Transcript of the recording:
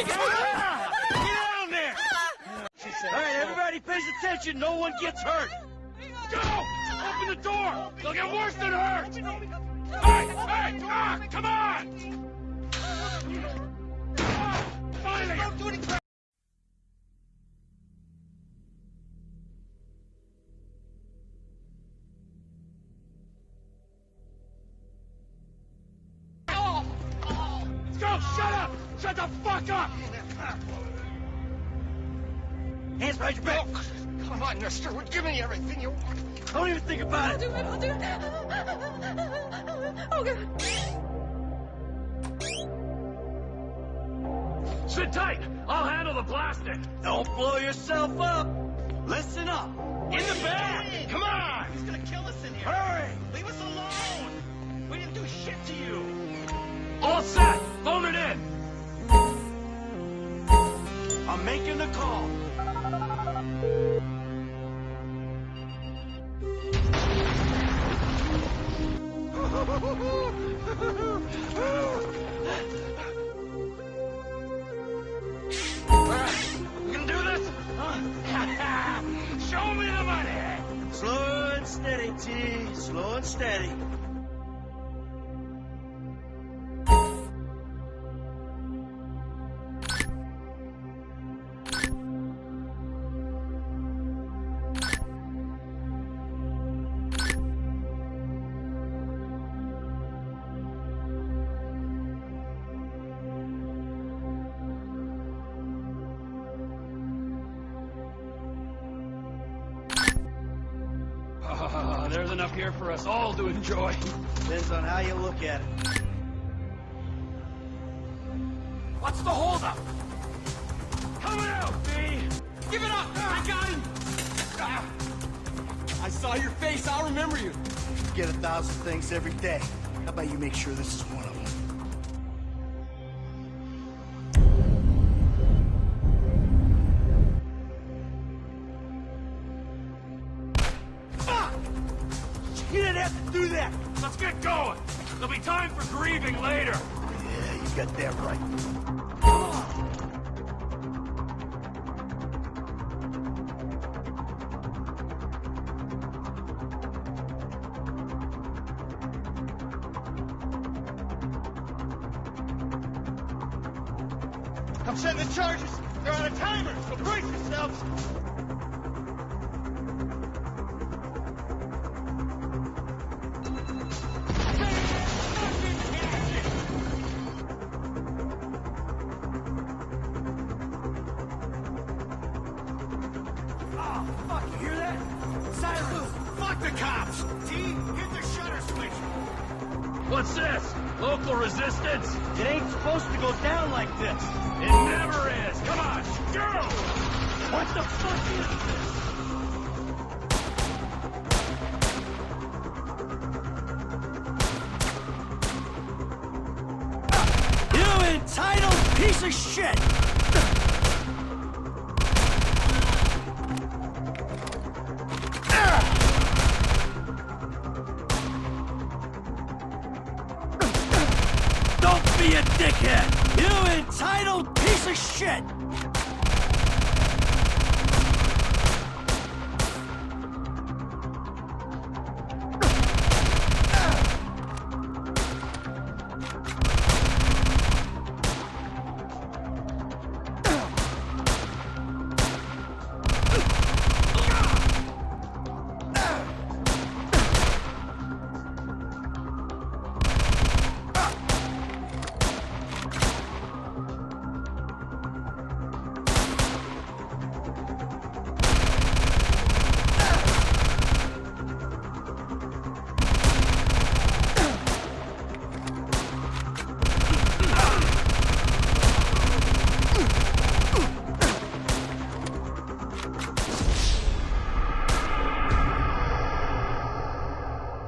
Get down there! All right, everybody pays attention. No one gets hurt. Go! Open the door! They'll get worse than hurt! Hey! Come on! Finally! Don't do anything! Let's go! Shut up! Shut the fuck up! Hands behind your back! Come on, mister. We're giving you everything you want. Don't even think about it! I'll do it. Oh, God. Sit tight! I'll handle the blasting! Don't blow yourself up! Listen up! In the bag! Come on! He's gonna kill us in here. Hurry! Leave us alone. We didn't do shit to you. All set! Phone it in! I'm making the call. We can do this? Show me the money! Slow and steady, T. Slow and steady. There's enough here for us all to enjoy. Depends on how you look at it. What's the holdup? Coming out, B! Give it up. I got him. I saw your face. I'll remember you. You get 1,000 things every day. How about you make sure this is one of them? You didn't have to do that! Let's get going! There'll be time for grieving later! Yeah, you got that right. I'm setting the charges. They're on a timer, so brace yourselves. Fuck, you hear that? Silence! Fuck the cops. T, hit the shutter switch. What's this? Local resistance? It ain't supposed to go down like this. It never is! Come on, go! What the fuck is this? You entitled piece of shit! Don't be a dickhead! You entitled piece of shit!